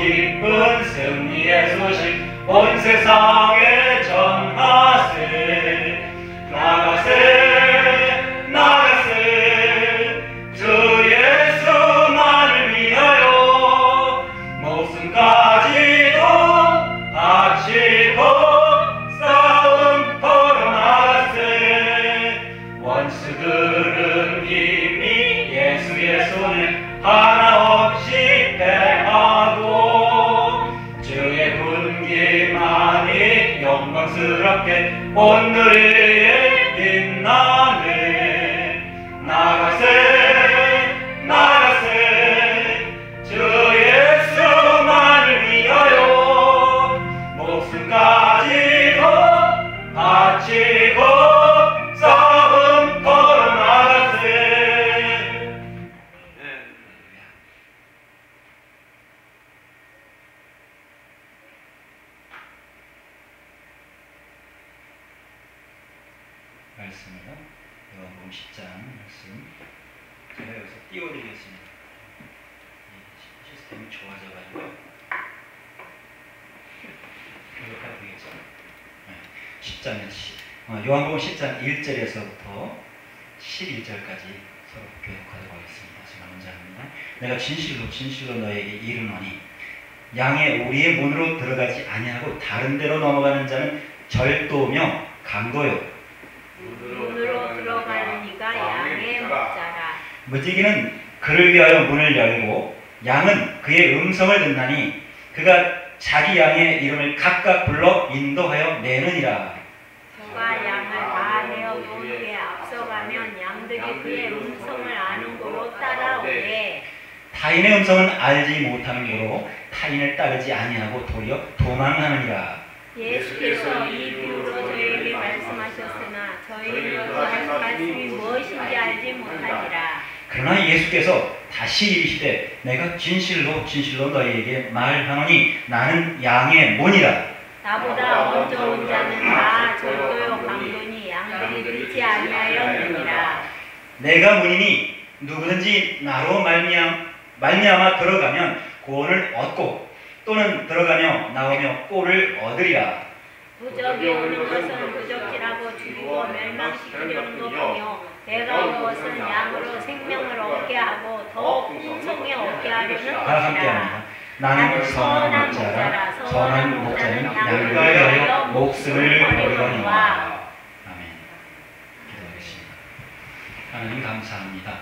기쁜 승리의 소식 온 세상에 전하세. 나가세 나가세 주 예수만을 위하여 목숨까지도 바치고 싸움터로 나가세. 원수들은 이미 예수의 손에 하나 없이 패하고 주의 군기만이 영광스럽게 온누리에 빛나네. 나가세 나가세 주 예수만을 위하여 목숨까지도 바치고 싸움터로 나가세. 말씀입니다. 요한복음 10장 말씀 제가 여기서 띄워드리겠습니다. 시스템이 좋아져가지고요. 이렇게 되겠죠. 10장에 요한복음 10장 1절에서부터 11절까지 서로 교독하도록 하겠습니다. 제가 먼저 합니다. 내가 진실로 진실로 너에게 이르노니 양의 우리의 문으로 들어가지 아니하고 다른 데로 넘어가는 자는 절도며 강도요 문으로 들어가는 이가 양의 목자라. 무지개는 그를 위하여 문을 열고 양은 그의 음성을 듣나니 그가 자기 양의 이름을 각각 불러 인도하여 내느니라. 저가 양을 다 내어 놓기에 앞서가면 양들이 그의 음성을 아는 고로 따라오되 타인의 음성은 알지 못하는 고로 타인을 따르지 아니하고 도리어 도망하느니라. 예수께서 이 비유로 저희에게 말씀하셨으나 저희는 그 말씀이 무엇인지 알지 못하니라. 그러나 예수께서 다시 이르시되 내가 진실로 진실로 너희에게 말하노니 나는 양의 문이라. 나보다 먼저 온 자는 다 절도요 강도니 양들이 듣지 아니하였느니라. 내가 문이니 누구든지 나로 말미암아 들어가면 구원을 얻고 또는 들어가며 나오며 꼴을 얻으리라. 부적이 오는 것은 부적질하고 죽이고 멸망시키려는 것이며 내가 온 것은 양으로 생명을 얻게 하고 더 풍성히 얻게 하려는 것이라. 나는 선한 목자라. 선한 목자는 양을 위하여 목숨을 버리거니와. 아멘. 기도하겠습니다. 하나님 감사합니다.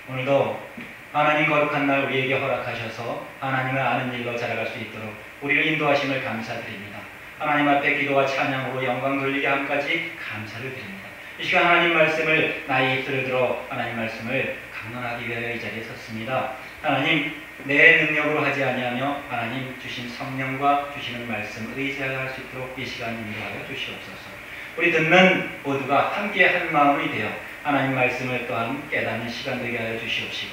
오늘도 하나님 거룩한 날 우리에게 허락하셔서 하나님을 아는 일로 자라갈 수 있도록 우리를 인도하심을 감사드립니다. 하나님 앞에 기도와 찬양으로 영광 돌리게 함까지 감사를 드립니다. 이 시간 하나님 말씀을 나의 입술을 들어 하나님 말씀을 강론하기 위하여 이 자리에 섰습니다. 하나님 내 능력으로 하지 아니하며 하나님 주신 성령과 주시는 말씀 의지하여 할 수 있도록 이 시간 인도하여 주시옵소서. 우리 듣는 모두가 함께 한 마음이 되어 하나님 말씀을 또한 깨닫는 시간 되게 하여 주시옵시고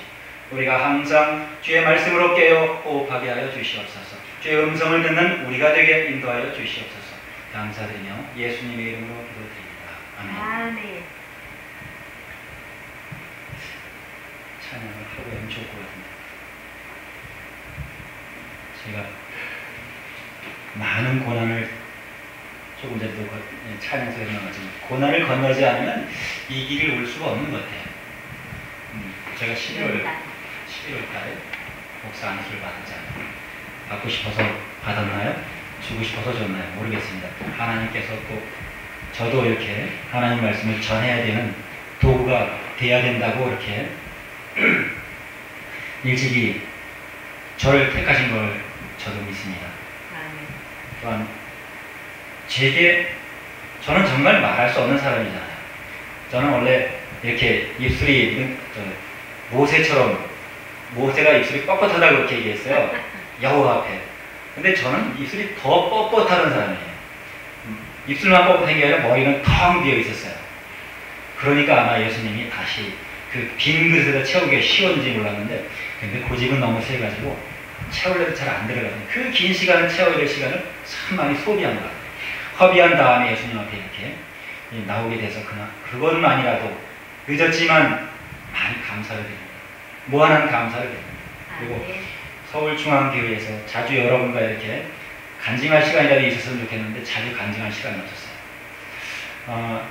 우리가 항상 주의 말씀으로 깨어 호흡하게 하여 주시옵소서. 주의 음성을 듣는 우리가 되게 인도하여 주시옵소서. 감사드리며 예수님의 이름으로 기도드립니다. 아멘. 아멘. 찬양을 하고 하면 좋을 것 같은데 제가 많은 고난을 조금 전에도 찬양에서 나왔지만 고난을 건너지 않으면 이 길을 올 수가 없는 것 같아요. 제가 11월 달에 목사 안수를 받았잖아요. 받고 싶어서 받았나요? 주고 싶어서 줬나요? 모르겠습니다. 하나님께서 꼭 저도 이렇게 하나님 말씀을 전해야 되는 도구가 돼야 된다고 이렇게 일찍이 저를 택하신 걸 저도 믿습니다. 또한 제게 저는 정말 말할 수 없는 사람이잖아요. 저는 원래 이렇게 입술이 모세가 입술이 뻣뻣하다고 그렇게 얘기했어요. 여호와 앞에. 근데 저는 입술이 더 뻣뻣하던 사람이에요. 입술만 뻣뻣한 게 아니라 머리는 텅 비어 있었어요. 그러니까 아마 예수님이 다시 그 빈 그릇에다 채우기가 쉬웠는지 몰랐는데 근데 고집은 너무 세가지고 채우려도 잘 안 들어가는 그 긴 시간을 채워야 될 시간을 참 많이 소비한 것 같아요. 허비한 다음에 예수님 앞에 이렇게 나오게 돼서 그것만이라도 늦었지만 많이 감사를 드립니다. 무한한 감사를 드립니다. 그리고 서울중앙교회에서 자주 여러분과 이렇게 간증할 시간이라도 있었으면 좋겠는데 자주 간증할 시간이 없었어요.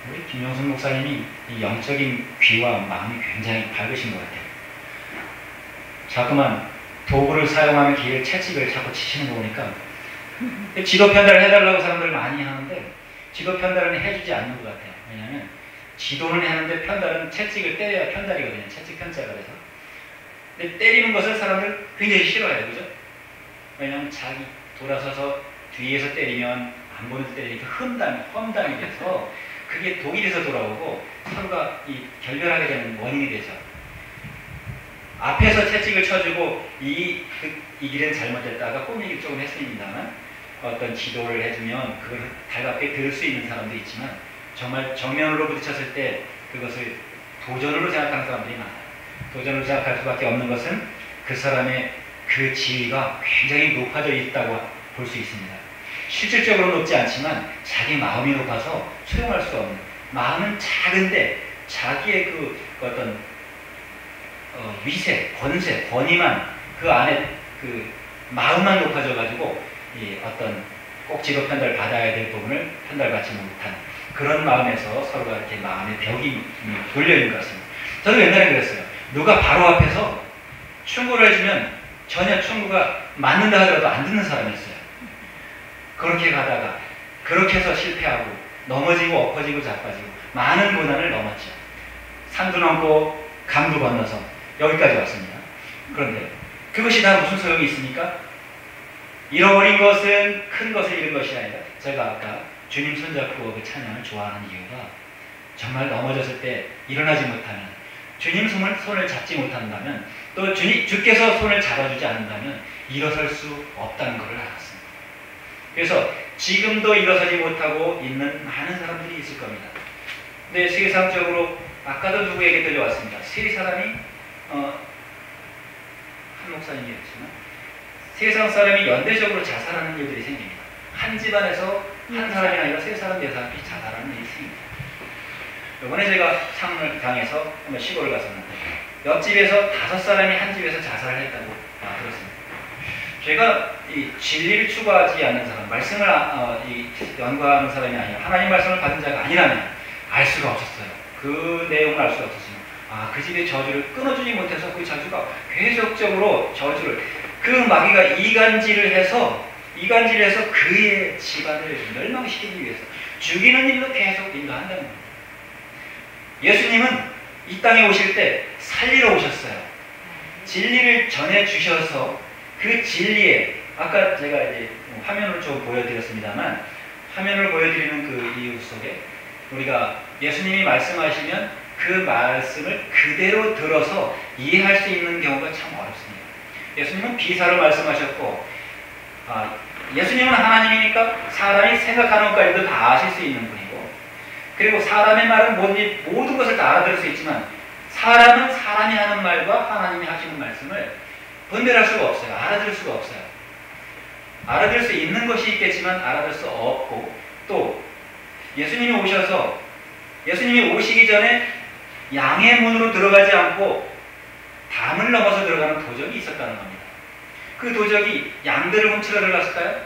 우리 김영순 목사님이 이 영적인 귀와 마음이 굉장히 밝으신 것 같아요. 자꾸만 도구를 사용하는 길을 채찍을 자꾸 치시는 거 보니까 지도 편달을 해달라고 사람들 많이 하는데 지도 편달은 해주지 않는 것 같아요. 왜냐하면 지도는 하는데 편달은 채찍을 때려야 편달이거든요. 채찍 편자가 돼서. 근데 때리는 것을 사람들 굉장히 싫어해요. 그죠? 왜냐하면 자기 돌아서서 뒤에서 때리면 안 보는 데 때리니까 험담이 돼서 그게 독이 돼서 돌아오고 서로가 결별하게 되는 원인이 되죠. 앞에서 채찍을 쳐주고 이 길은 잘못됐다가 꼬미기 조금 했습니다만 어떤 지도를 해주면 그걸 달갑게 들을 수 있는 사람도 있지만 정말 정면으로 부딪혔을 때 그것을 도전으로 생각하는 사람들이 많아요. 도전으로 생각할 수밖에 없는 것은 그 사람의 그 지위가 굉장히 높아져 있다고 볼 수 있습니다. 실질적으로 높지 않지만 자기 마음이 높아서 수용할 수 없는, 마음은 작은데 자기의 그 어떤 위세, 권세, 권위만 그 안에 그 마음만 높아져 가지고 어떤 꼭 지도 편달 받아야 될 부분을 편달받지 못한 그런 마음에서 서로가 이렇게 마음의 벽이 돌려 있는 것 같습니다. 저도 옛날에 그랬어요. 누가 바로 앞에서 충고를 해주면 전혀 충고가 맞는다 하더라도 안 듣는 사람이었어요. 그렇게 가다가 그렇게 해서 실패하고 넘어지고 엎어지고 자빠지고 많은 고난을 넘었죠. 산도 넘고 강도 건너서 여기까지 왔습니다. 그런데 그것이 다 무슨 소용이 있습니까? 잃어버린 것은 큰 것을 잃은 것이 아니라 제가 아까 주님 손잡고 그 찬양을 좋아하는 이유가 정말 넘어졌을 때 일어나지 못하면 주님 손을 잡지 못한다면 또 주께서 손을 잡아주지 않는다면 일어설 수 없다는 것을 알았습니다. 그래서 지금도 일어서지 못하고 있는 많은 사람들이 있을 겁니다. 근데 세상적으로 아까도 누구에게 들려왔습니다. 세 사람이 한 목사님이었지만 세상 사람이 연대적으로 자살하는 일들이 생깁니다. 한 집안에서 한 사람이 아니라 세 사람, 네 사람이 자살하는 일이 생깁니다. 이번에 제가 창문을 당해서 한번 시골을 갔었는데 옆집에서 5사람이 한 집에서 자살을 했다고 들었습니다. 제가 이 진리를 추구하지 않는 사람, 말씀을 연구하는 사람이 아니라 하나님 말씀을 받은 자가 아니라면 알 수가 없었어요. 그 내용을 알 수가 없었지만 그 집의 저주를 끊어주지 못해서 그 저주가 계속적으로 저주를 그 마귀가 이간질을 해서 그의 집안을 멸망시키기 위해서 죽이는 일로 계속 인도한다는 겁니다. 예수님은 이 땅에 오실 때 살리러 오셨어요. 진리를 전해주셔서 그 진리에 아까 제가 이제 화면을 좀 보여드렸습니다만 화면을 보여드리는 그 이유 속에 우리가 예수님이 말씀하시면 그 말씀을 그대로 들어서 이해할 수 있는 경우가 참 어렵습니다. 예수님은 비사로 말씀하셨고 예수님은 하나님이니까 사람이 생각하는 것까지도 다 아실 수 있는 분이고 그리고 사람의 말은 모든 것을 다 알아들을 수 있지만 사람은 사람이 하는 말과 하나님이 하시는 말씀을 분별할 수가 없어요. 알아들을 수가 없어요. 알아들을 수 있는 것이 있겠지만 알아들을 수 없고 또 예수님이 오시기 전에 양의 문으로 들어가지 않고 담을 넘어서 들어가는 도적이 있었다는 겁니다. 그 도적이 양들을 훔치러 들어갔을까요?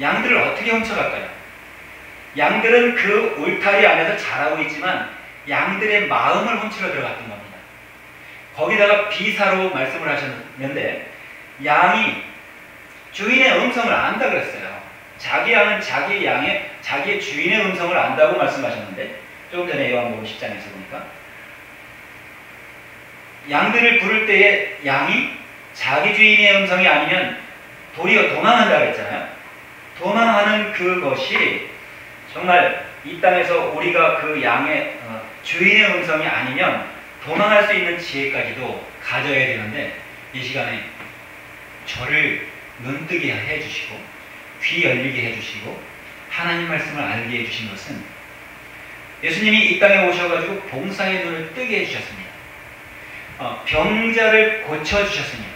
양들을 어떻게 훔쳐갈까요? 양들은 그 울타리 안에서 자라고 있지만 양들의 마음을 훔치러 들어갔던 겁니다. 거기다가 비사로 말씀을 하셨는데 양이 주인의 음성을 안다 그랬어요. 자기 양은 자기의 주인의 음성을 안다고 말씀하셨는데 조금 전에 요한복음 10장에서 보니까 양들을 부를 때에 양이 자기 주인의 음성이 아니면 도리어 도망한다 그랬잖아요. 도망하는 그것이 정말 이 땅에서 우리가 그 양의 주인의 음성이 아니면 도망할 수 있는 지혜까지도 가져야 되는데 이 시간에 저를 눈뜨게 해주시고 귀 열리게 해주시고 하나님 말씀을 알게 해주신 것은 예수님이 이 땅에 오셔가지고 봉사의 눈을 뜨게 해주셨습니다. 병자를 고쳐주셨습니다.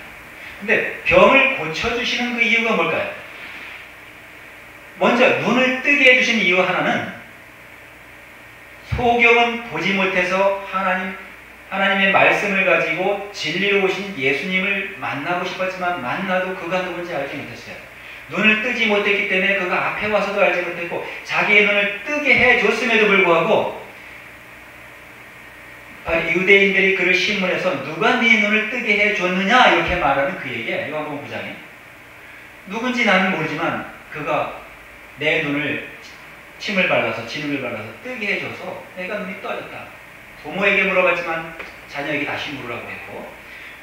근데 병을 고쳐주시는 그 이유가 뭘까요? 먼저 눈을 뜨게 해주신 이유 하나는 소경은 보지 못해서 하나님 하나님의 말씀을 가지고 진리로 오신 예수님을 만나고 싶었지만 만나도 그가 누군지 알지 못했어요. 눈을 뜨지 못했기 때문에 그가 앞에 와서도 알지 못했고 자기의 눈을 뜨게 해줬음에도 불구하고 유대인들이 그를 신문해서 누가 네 눈을 뜨게 해줬느냐 이렇게 말하는 그에게 요한복음 9장에 누군지 나는 모르지만 그가 내 눈을 침을 발라서 진흙을 발라서 뜨게 해줘서 내가 눈이 떠졌다. 부모에게 물어봤지만 자녀에게 다시 물으라고 했고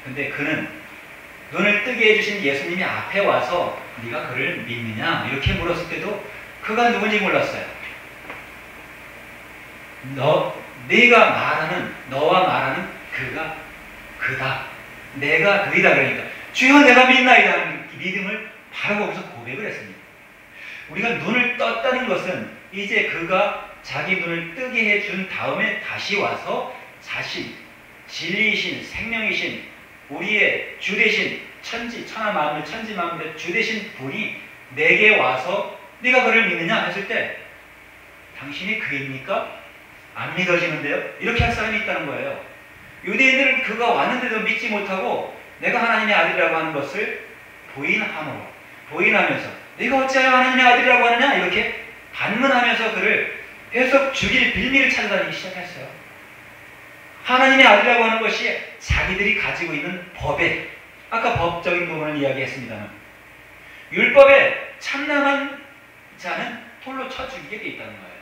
근데 그는 눈을 뜨게 해주신 예수님이 앞에 와서 네가 그를 믿느냐 이렇게 물었을 때도 그가 누군지 몰랐어요. 네가 말하는 너와 말하는 그가 그다. 내가 그이다. 그러니까 주여 내가 믿나이다 하는 믿음을 바로 거기서 고백을 했습니다. 우리가 눈을 떴다는 것은 이제 그가 자기 눈을 뜨게 해준 다음에 다시 와서 자신, 진리이신 생명이신 우리의 주 되신 천하 만물 천지 만물의 주 되신 분이 내게 와서 네가 그를 믿느냐 했을 때 당신이 그입니까? 안 믿어지는데요? 이렇게 할 사람이 있다는 거예요. 유대인들은 그가 왔는데도 믿지 못하고 내가 하나님의 아들이라고 하는 것을 부인하면서 네가 어찌하여 하나님의 아들이라고 하느냐 이렇게 반문하면서 그를 계속 죽일 빌미를 찾아다니기 시작했어요. 하나님의 아들이라고 하는 것이 자기들이 가지고 있는 법에 아까 법적인 부분을 이야기했습니다만 율법에 참남한 자는 돌로 쳐 죽이게 돼 있다는 거예요.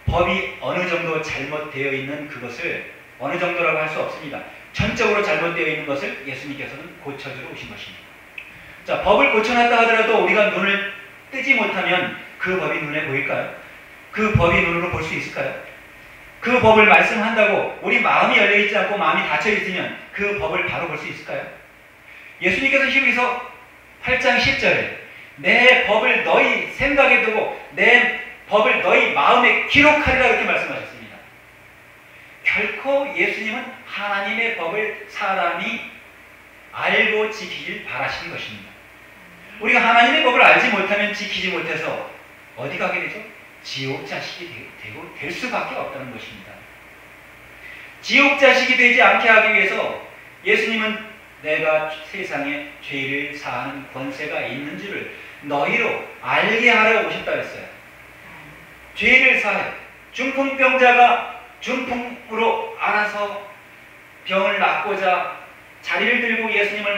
법이 어느 정도 잘못되어 있는 그것을 어느 정도라고 할 수 없습니다. 전적으로 잘못되어 있는 것을 예수님께서는 고쳐주러 오신 것입니다. 자, 법을 고쳐놨다 하더라도 우리가 눈을 뜨지 못하면 그 법이 눈에 보일까요? 그 법이 눈으로 볼 수 있을까요? 그 법을 말씀한다고 우리 마음이 열려있지 않고 마음이 닫혀있으면 그 법을 바로 볼 수 있을까요? 예수님께서 히브리서 8장 10절에 내 법을 너희 생각에 두고 내 법을 너희 마음에 기록하리라 이렇게 말씀하셨습니다. 결코 예수님은 하나님의 법을 사람이 알고 지키길 바라시는 것입니다. 우리가 하나님의 법을 알지 못하면 지키지 못해서 어디 가게 되죠? 지옥 자식이 될 수밖에 없다는 것입니다. 지옥 자식이 되지 않게 하기 위해서 예수님은 내가 세상에 죄를 사하는 권세가 있는 줄을 너희로 알게 하려 오셨다 했어요. 죄를 사해 중풍병자가 중풍으로 알아서 병을 낫고자 자리를 들고 예수님을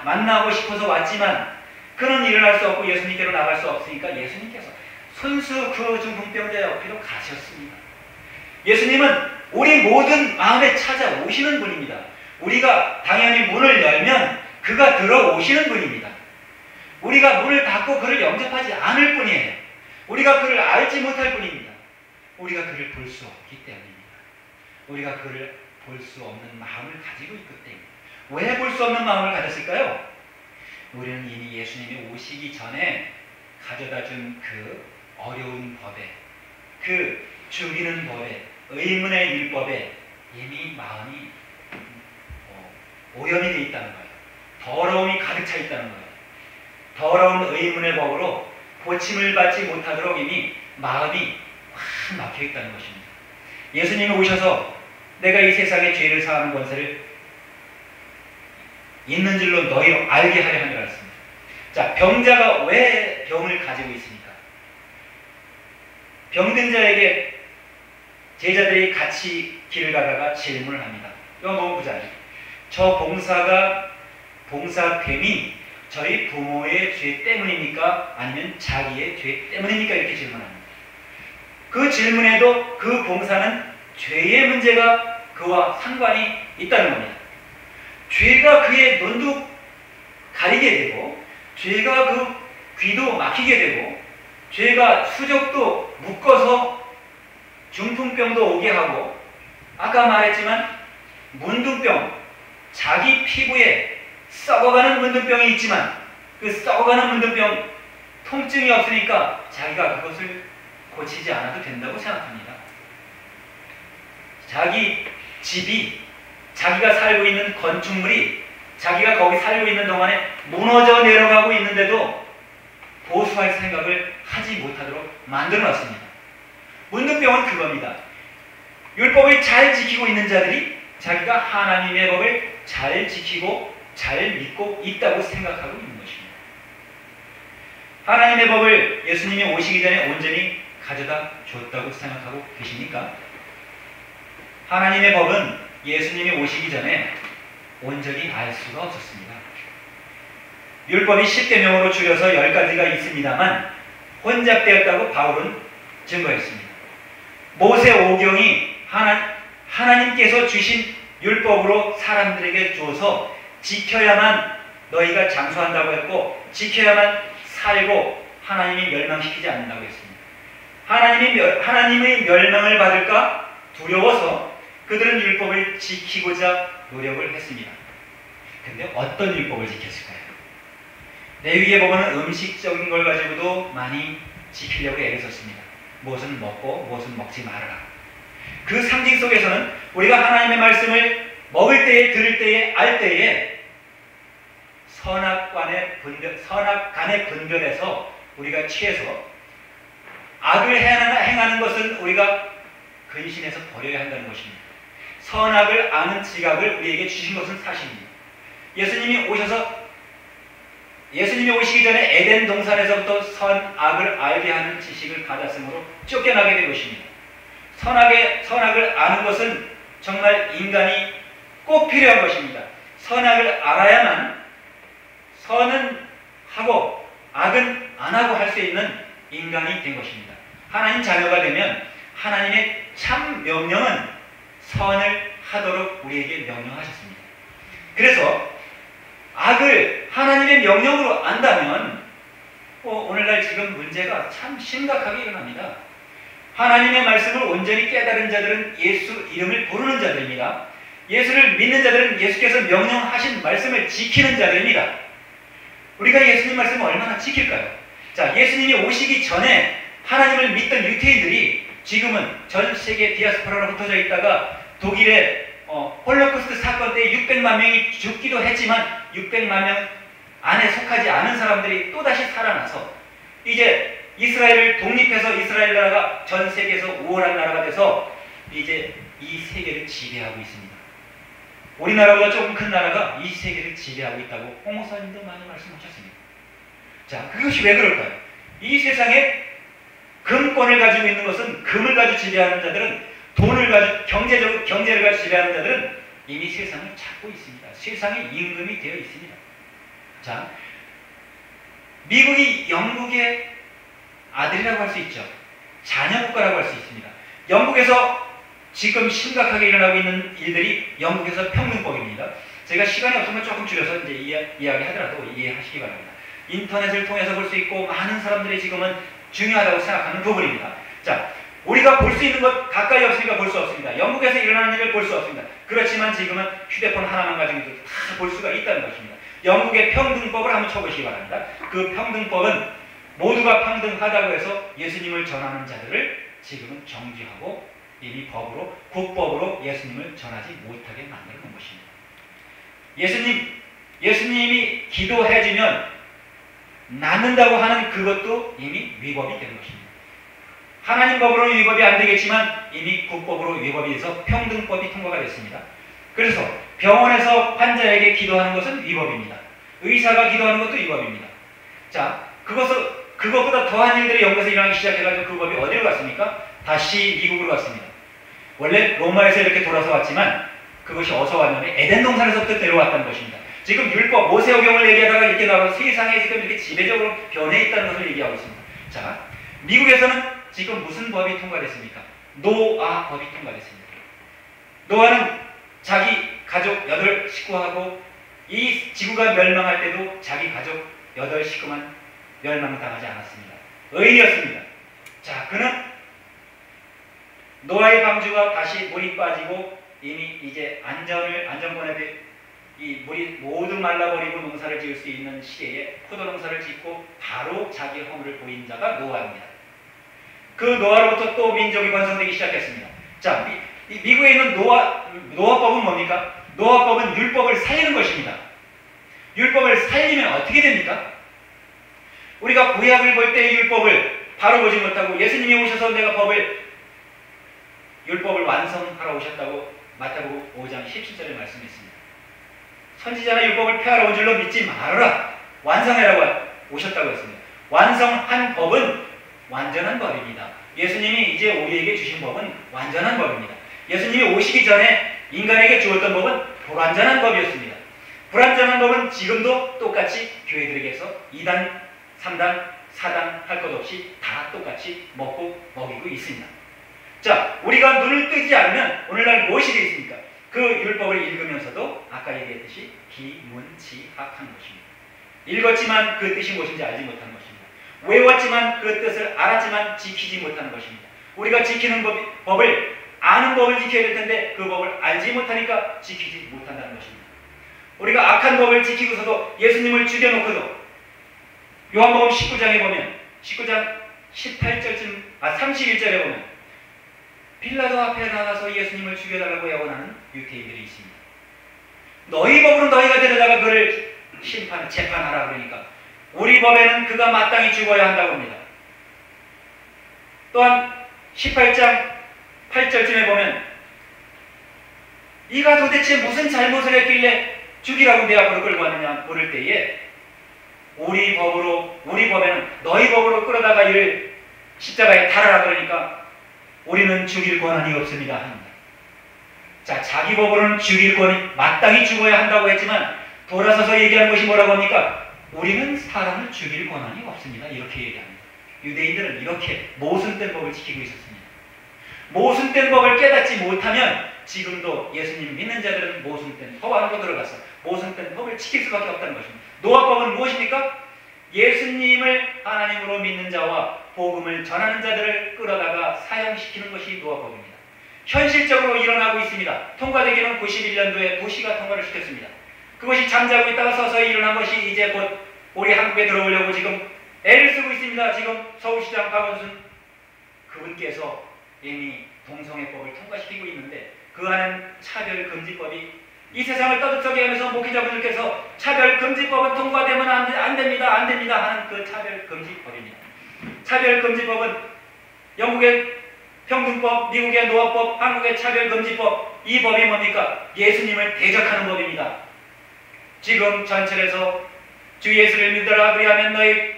만나고 싶어서 왔지만 그는 일어날 수 없고 예수님께로 나갈 수 없으니까 예수님께서 손수 그 중풍병자 옆으로 가셨습니다. 예수님은 우리 모든 마음에 찾아오시는 분입니다. 우리가 당연히 문을 열면 그가 들어오시는 분입니다. 우리가 문을 닫고 그를 영접하지 않을 뿐이에요. 우리가 그를 알지 못할 뿐입니다. 우리가 그를 볼 수 없기 때문입니다. 우리가 그를 볼 수 없는 마음을 가지고 있기 때문입니다. 왜 볼 수 없는 마음을 가졌을까요? 우리는 이미 예수님이 오시기 전에 가져다 준 그 어려운 법에, 그 죽이는 법에, 의문의 율법에 이미 마음이 오염이 되어 있다는 거예요. 더러움이 가득 차 있다는 거예요. 더러운 의문의 법으로 고침을 받지 못하도록 이미 마음이 확 막혀 있다는 것입니다. 예수님이 오셔서 내가 이 세상에 죄를 사하는 권세를 있는 줄로 너희로 알게 하려 함이라 했습니다. 자, 병자가 왜 병을 가지고 있습니까? 병든 자에게 제자들이 같이 길을 가다가 질문을 합니다. 요한복음 9장. 저 봉사됨이 저희 부모의 죄 때문입니까? 아니면 자기의 죄 때문입니까? 이렇게 질문합니다. 그 질문에도 그 봉사는 죄의 문제가 그와 상관이 있다는 겁니다. 죄가 그의 눈도 가리게 되고 죄가 그 귀도 막히게 되고 죄가 수족도 묶어서 중풍병도 오게 하고 아까 말했지만 문둥병, 자기 피부에 썩어가는 문둥병이 있지만 그 썩어가는 문둥병 통증이 없으니까 자기가 그것을 고치지 않아도 된다고 생각합니다. 자기 집이 자기가 살고 있는 건축물이 자기가 거기 살고 있는 동안에 무너져 내려가고 있는데도 보수할 생각을 하지 못하도록 만들어 놨습니다. 문둥병은 그겁니다. 율법을 잘 지키고 있는 자들이 자기가 하나님의 법을 잘 지키고 잘 믿고 있다고 생각하고 있는 것입니다. 하나님의 법을 예수님이 오시기 전에 온전히 가져다 줬다고 생각하고 계십니까? 하나님의 법은 예수님이 오시기 전에 온전히 알 수가 없었습니다. 율법이 10계명으로 줄여서 10가지가 있습니다만 혼잡되었다고 바울은 증거했습니다. 모세 오경이 하나님께서 주신 율법으로 사람들에게 줘서 지켜야만 너희가 장수한다고 했고 지켜야만 살고 하나님이 멸망시키지 않는다고 했습니다. 하나님의 멸망을 받을까 두려워서 그들은 율법을 지키고자 노력을 했습니다. 근데 어떤 율법을 지켰을까요? 레위기에 보면 음식적인 걸 가지고도 많이 지키려고 애를 썼습니다. 무엇은 먹고 무엇은 먹지 말아라. 그 상징 속에서는 우리가 하나님의 말씀을 먹을 때에 들을 때에 알 때에 선악간의 분별에서 우리가 취해서 악을 행하는 것은 우리가 근신해서 버려야 한다는 것입니다. 선악을 아는 지각을 우리에게 주신 것은 사실입니다. 예수님이 오시기 전에 에덴 동산에서부터 선악을 알게 하는 지식을 받았으므로 쫓겨나게 된 것입니다. 선악을 아는 것은 정말 인간이 꼭 필요한 것입니다. 선악을 알아야만 선은 하고 악은 안 하고 할 수 있는 인간이 된 것입니다. 하나님 자녀가 되면 하나님의 참 명령은 선을 하도록 우리에게 명령하셨습니다. 그래서 악을 하나님의 명령으로 안다면 오늘날 지금 문제가 참 심각하게 일어납니다. 하나님의 말씀을 온전히 깨달은 자들은 예수 이름을 부르는 자들입니다. 예수를 믿는 자들은 예수께서 명령하신 말씀을 지키는 자들입니다. 우리가 예수님 말씀을 얼마나 지킬까요? 자, 예수님이 오시기 전에 하나님을 믿던 유태인들이 지금은 전 세계 디아스포라로 흩어져 있다가 독일의 홀로코스트 사건 때 600만 명이 죽기도 했지만 600만 명 안에 속하지 않은 사람들이 또다시 살아나서 이제 이스라엘을 독립해서 이스라엘 나라가 전 세계에서 우월한 나라가 돼서 이제 이 세계를 지배하고 있습니다. 우리나라보다 조금 큰 나라가 이 세계를 지배하고 있다고 홍 목사님도 많이 말씀하셨습니다. 자, 그것이 왜 그럴까요? 이 세상에 금권을 가지고 있는 것은 금을 가지고 지배하는 자들은 돈을 가지고 경제를 가지고 지배하는 자들은 이미 세상을 잡고 있습니다. 세상에 임금이 되어 있습니다. 자, 미국이 영국의 아들이라고 할 수 있죠. 자녀국가라고 할 수 있습니다. 영국에서 지금 심각하게 일어나고 있는 일들이 영국에서 평등법입니다. 제가 시간이 없으면 조금 줄여서 이제 이야기하더라도 이해하시기 바랍니다. 인터넷을 통해서 볼 수 있고 많은 사람들이 지금은 중요하다고 생각하는 부분입니다. 자, 우리가 볼 수 있는 것 가까이 없으니까 볼 수 없습니다. 영국에서 일어나는 일을 볼 수 없습니다. 그렇지만 지금은 휴대폰 하나만 가지고도 다 볼 수가 있다는 것입니다. 영국의 평등법을 한번 쳐보시기 바랍니다. 그 평등법은 모두가 평등하다고 해서 예수님을 전하는 자들을 지금은 정죄하고 이미 법으로, 국법으로 예수님을 전하지 못하게 만드는 것입니다. 예수님이 기도해주면 낫는다고 하는 그것도 이미 위법이 되는 것입니다. 하나님 법으로 위법이 안 되겠지만 이미 국법으로 위법이 돼서 평등법이 통과가 됐습니다. 그래서 병원에서 환자에게 기도하는 것은 위법입니다. 의사가 기도하는 것도 위법입니다. 자, 그것보다 더한 일들이 영국에서 일어나기 시작해가지고 그 법이 어디로 갔습니까? 다시 미국으로 갔습니다. 원래 로마에서 이렇게 돌아서 왔지만 그것이 어디서 왔냐면 에덴 동산에서부터 데려왔다는 것입니다. 지금 율법, 모세오경을 얘기하다가 이렇게 나와서 세상에 지금 이렇게 지배적으로 변해 있다는 것을 얘기하고 있습니다. 자, 미국에서는 지금 무슨 법이 통과됐습니까? 노아 법이 통과됐습니다. 노아는 자기 가족 8식구하고 이 지구가 멸망할 때도 자기 가족 8식구만 멸망당하지 않았습니다. 의인이었습니다. 자, 그는 노아의 방주가 다시 물이 빠지고 이미 이제 안전권에 이 물이 모두 말라버리고 농사를 지을 수 있는 시대에 포도 농사를 짓고 바로 자기 허물을 보인 자가 노아입니다. 그 노아로부터 또 민족이 번성되기 시작했습니다. 자, 미국에 있는 노아법은 뭡니까? 노아법은 율법을 살리는 것입니다. 율법을 살리면 어떻게 됩니까? 우리가 구약을 볼 때의 율법을 바로 보지 못하고 예수님이 오셔서 내가 법을 율법을 완성하러 오셨다고 마태복음 5장 17절에 말씀했습니다. 선지자나 율법을 폐하러 온 줄로 믿지 말아라. 완성하라고 오셨다고 했습니다. 완성한 법은 완전한 법입니다. 예수님이 이제 우리에게 주신 법은 완전한 법입니다. 예수님이 오시기 전에 인간에게 주었던 법은 불완전한 법이었습니다. 불완전한 법은 지금도 똑같이 교회들에게서 2단, 3단, 4단 할 것 없이 다 똑같이 먹이고 있습니다. 자, 우리가 눈을 뜨지 않으면 오늘날 무엇이 되겠습니까? 그 율법을 읽으면서도 아까 얘기했듯이 기문치학한 것입니다. 읽었지만 그 뜻이 무엇인지 알지 못하는 것입니다. 외웠지만 그 뜻을 알았지만 지키지 못하는 것입니다. 우리가 지키는 법을 아는 법을 지켜야 될 텐데 그 법을 알지 못하니까 지키지 못한다는 것입니다. 우리가 악한 법을 지키고서도 예수님을 죽여놓고도 요한복음 19장에 보면 19장 31절에 보면 빌라도 앞에 나가서 예수님을 죽여달라고 야원하는 유대인들이 있습니다. 너희 법으로 너희가 데려다가 그를 재판하라 그러니까 우리 법에는 그가 마땅히 죽어야 한다고 합니다. 또한 18장 8절쯤에 보면 네가 도대체 무슨 잘못을 했길래 죽이라고 내 앞으로 끌고 왔느냐 물을 때에 우리 법에는 너희 법으로 끌어다가 이를 십자가에 달아라 그러니까 우리는 죽일 권한이 없습니다 합니다. 자, 자기 법으로는 죽일 권이 마땅히 죽어야 한다고 했지만 돌아서서 얘기하는 것이 뭐라고 합니까? 우리는 사람을 죽일 권한이 없습니다. 이렇게 얘기합니다. 유대인들은 이렇게 모순된 법을 지키고 있었습니다. 모순된 법을 깨닫지 못하면 지금도 예수님 믿는 자들은 모순된 법 안으로 들어가서 모순된 법을 지킬 수밖에 없다는 것입니다. 노아법은 무엇입니까? 예수님을 하나님으로 믿는 자와 복음을 전하는 자들을 끌어다가 사형시키는 것이 노아법입니다. 현실적으로 일어나고 있습니다. 통과되기는 91년도에 부시가 통과를 시켰습니다. 그것이 잠자고 있다가 서서히 일어난 것이 이제 곧 우리 한국에 들어오려고 지금 애를 쓰고 있습니다. 지금 서울시장 박원순 그분께서 이미 동성애법을 통과시키고 있는데 그 안은 차별금지법이 이 세상을 떠들썩게 하면서 목회자분들께서 차별금지법은 통과되면 안 됩니다 하는 그 차별금지법입니다. 차별금지법은 영국의 평등법, 미국의 노아법, 한국의 차별금지법, 이 법이 뭡니까? 예수님을 대적하는 법입니다. 지금 전철에서 주 예수를 믿어라 그리하면 너희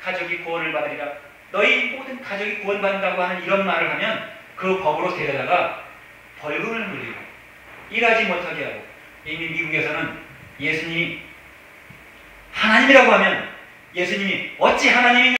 가족이 구원을 받으리라, 너희 모든 가족이 구원받는다고 하는 이런 말을 하면 그 법으로 데려다가 벌금을 물리고 일하지 못하게 하고, 이미 미국에서는 예수님이 하나님이라고 하면 예수님이 어찌 하나님이